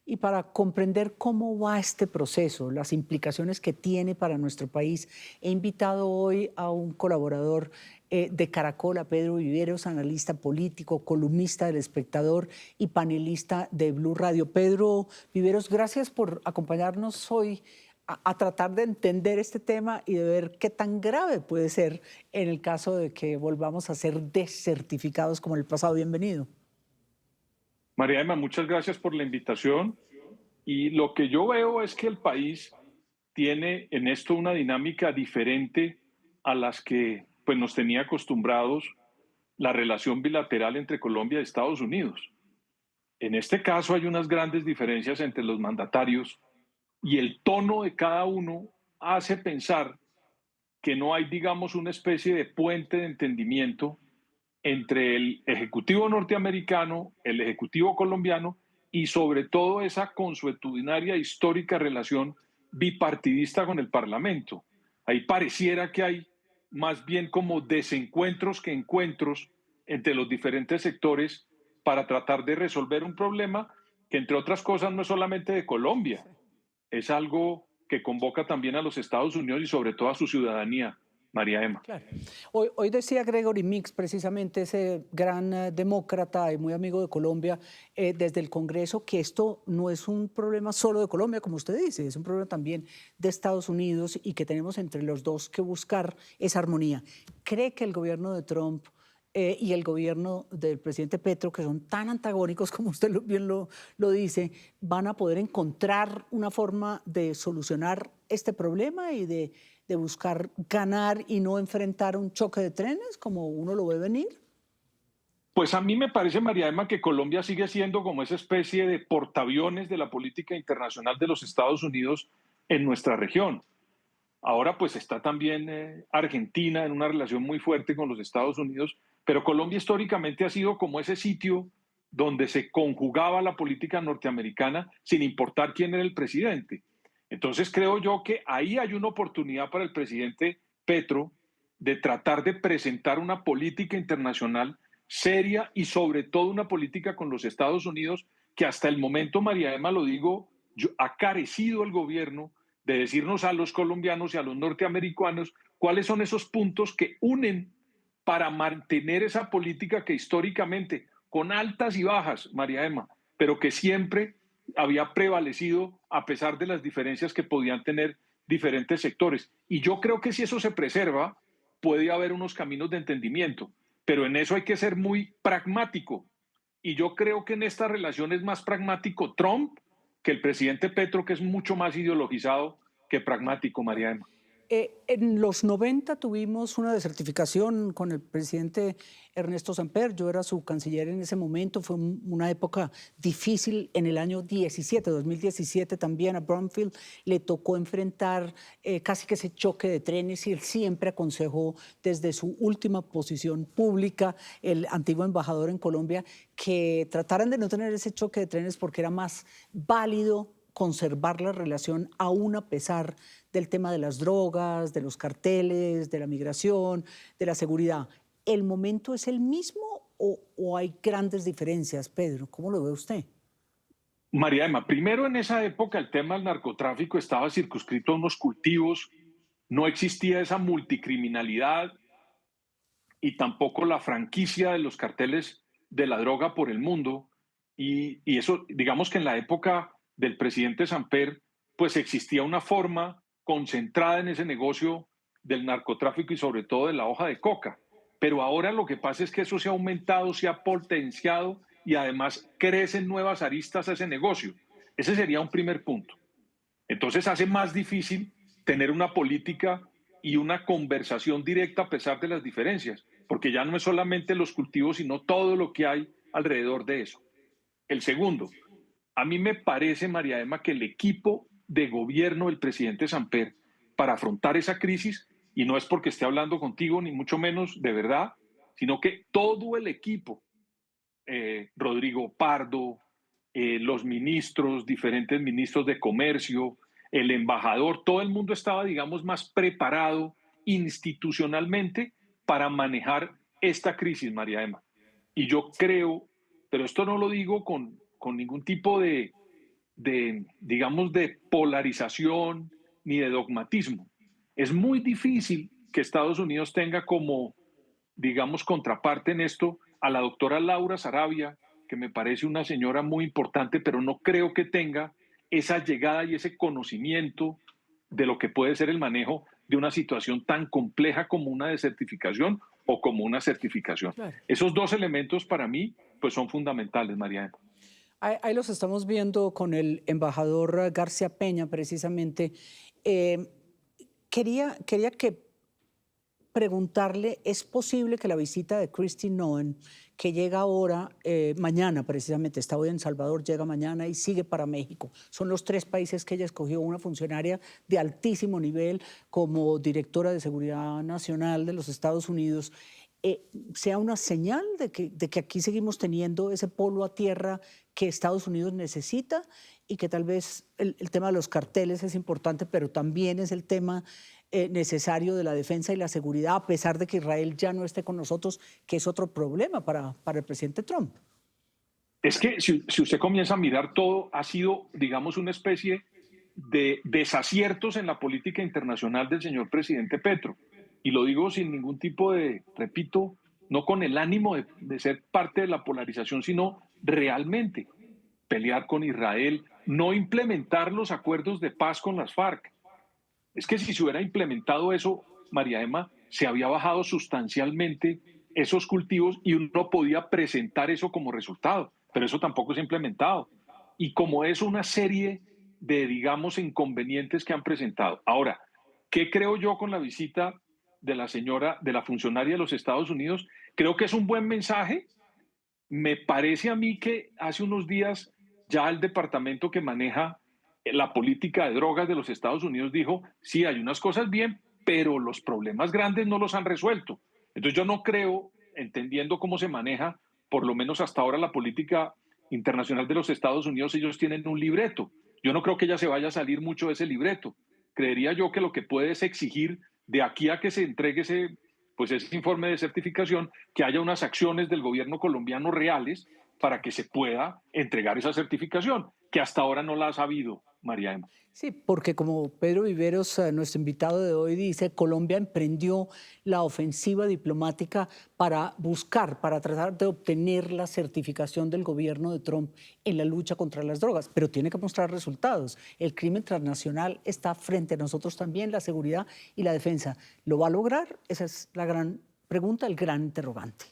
Y para comprender cómo va este proceso, las implicaciones que tiene para nuestro país, he invitado hoy a un colaborador de Caracol, a Pedro Viveros, analista político, columnista del Espectador y panelista de Blue Radio. Pedro Viveros, gracias por acompañarnos hoy a tratar de entender este tema y de ver qué tan grave puede ser en el caso de que volvamos a ser desertificados como en el pasado. Bienvenido. María Emma, muchas gracias por la invitación. Y lo que yo veo es que el país tiene en esto una dinámica diferente a las que pues, nos tenía acostumbrados la relación bilateral entre Colombia y Estados Unidos. En este caso hay unas grandes diferencias entre los mandatarios y el tono de cada uno hace pensar que no hay, digamos, una especie de puente de entendimiento entre el Ejecutivo norteamericano, el Ejecutivo colombiano y sobre todo esa consuetudinaria histórica relación bipartidista con el Parlamento. Ahí pareciera que hay más bien como desencuentros que encuentros entre los diferentes sectores para tratar de resolver un problema que, entre otras cosas, no es solamente de Colombia, es algo que convoca también a los Estados Unidos y sobre todo a su ciudadanía, María Emma. Claro. Hoy decía Gregory Mix, precisamente ese gran demócrata y muy amigo de Colombia, desde el Congreso, que esto no es un problema solo de Colombia, como usted dice, es un problema también de Estados Unidos y que tenemos entre los dos que buscar esa armonía. ¿Cree que el gobierno de Trump y el gobierno del presidente Petro, que son tan antagónicos como usted bien lo dice, van a poder encontrar una forma de solucionar este problema y de buscar ganar y no enfrentar un choque de trenes como uno lo ve venir? Pues a mí me parece, María Emma, que Colombia sigue siendo como esa especie de portaaviones de la política internacional de los Estados Unidos en nuestra región. Ahora pues está también Argentina en una relación muy fuerte con los Estados Unidos, pero Colombia históricamente ha sido como ese sitio donde se conjugaba la política norteamericana sin importar quién era el presidente. Entonces creo yo que ahí hay una oportunidad para el presidente Petro de tratar de presentar una política internacional seria y sobre todo una política con los Estados Unidos que hasta el momento, María Emma, lo digo, ha carecido el gobierno de decirnos a los colombianos y a los norteamericanos cuáles son esos puntos que unen para mantener esa política que históricamente, con altas y bajas, María Emma, pero que siempre había prevalecido a pesar de las diferencias que podían tener diferentes sectores. Y yo creo que si eso se preserva, puede haber unos caminos de entendimiento, pero en eso hay que ser muy pragmático. Y yo creo que en esta relación es más pragmático Trump que el presidente Petro, que es mucho más ideologizado que pragmático, María Emma. En los 90 tuvimos una desertificación con el presidente Ernesto Samper. Yo era su canciller en ese momento. Fue una época difícil. En el año 2017 también a Bromfield le tocó enfrentar casi que ese choque de trenes y él siempre aconsejó desde su última posición pública, el antiguo embajador en Colombia, que trataran de no tener ese choque de trenes porque era más válido conservar la relación aún a pesar del tema de las drogas, de los carteles, de la migración, de la seguridad. ¿El momento es el mismo o hay grandes diferencias, Pedro? ¿Cómo lo ve usted? María Emma, primero en esa época el tema del narcotráfico estaba circunscrito a unos cultivos, no existía esa multicriminalidad y tampoco la franquicia de los carteles de la droga por el mundo. Y eso, digamos que en la época del presidente Samper, pues existía una forma concentrada en ese negocio del narcotráfico y sobre todo de la hoja de coca. Pero ahora lo que pasa es que eso se ha aumentado, se ha potenciado y además crecen nuevas aristas a ese negocio. Ese sería un primer punto. Entonces hace más difícil tener una política y una conversación directa a pesar de las diferencias, porque ya no es solamente los cultivos, sino todo lo que hay alrededor de eso. El segundo, a mí me parece, María Emma, que el equipo de gobierno del presidente Samper para afrontar esa crisis, y no es porque esté hablando contigo, ni mucho menos de verdad, sino que todo el equipo, Rodrigo Pardo, los ministros, diferentes ministros de comercio, el embajador, todo el mundo estaba, digamos, más preparado institucionalmente para manejar esta crisis, María Emma. Y yo creo, pero esto no lo digo con ningún tipo digamos, de polarización ni de dogmatismo. Es muy difícil que Estados Unidos tenga como, digamos, contraparte en esto a la doctora Laura Sarabia, que me parece una señora muy importante, pero no creo que tenga esa llegada y ese conocimiento de lo que puede ser el manejo de una situación tan compleja como una desertificación o como una certificación. Claro. Esos dos elementos para mí pues son fundamentales, María. Ahí los estamos viendo con el embajador García Peña, precisamente. Eh, quería que preguntarle, ¿es posible que la visita de Kristi Noem, que llega ahora, mañana precisamente, está hoy en Salvador, llega mañana y sigue para México? Son los 3 países que ella escogió, una funcionaria de altísimo nivel como directora de Seguridad Nacional de los Estados Unidos, sea una señal de que aquí seguimos teniendo ese polo a tierra que Estados Unidos necesita y que tal vez el tema de los carteles es importante, pero también es el tema necesario de la defensa y la seguridad, a pesar de que Israel ya no esté con nosotros, que es otro problema para el presidente Trump. Es que si usted comienza a mirar todo, ha sido, digamos, una especie de desaciertos en la política internacional del señor presidente Petro. Y lo digo sin ningún tipo de, repito, no con el ánimo de ser parte de la polarización, sino realmente pelear con Israel, no implementar los acuerdos de paz con las FARC. Es que si se hubiera implementado eso, María Emma, se había bajado sustancialmente esos cultivos y uno podía presentar eso como resultado, pero eso tampoco se ha implementado. Y como es una serie de, digamos, inconvenientes que han presentado. Ahora, ¿qué creo yo con la visita de la señora, de la funcionaria de los Estados Unidos? Creo que es un buen mensaje. Me parece a mí que hace unos días ya el departamento que maneja la política de drogas de los Estados Unidos dijo, sí, hay unas cosas bien, pero los problemas grandes no los han resuelto. Entonces yo no creo, entendiendo cómo se maneja, por lo menos hasta ahora la política internacional de los Estados Unidos, ellos tienen un libreto. Yo no creo que ella se vaya a salir mucho de ese libreto. Creería yo que lo que puede es exigir de aquí a que se entregue ese informe de certificación, que haya unas acciones del gobierno colombiano reales para que se pueda entregar esa certificación, que hasta ahora no la ha sabido, María Emma. Sí, porque como Pedro Viveros, nuestro invitado de hoy, dice, Colombia emprendió la ofensiva diplomática para buscar, para tratar de obtener la certificación del gobierno de Trump en la lucha contra las drogas, pero tiene que mostrar resultados. El crimen transnacional está frente a nosotros también, la seguridad y la defensa. ¿Lo va a lograr? Esa es la gran pregunta, el gran interrogante.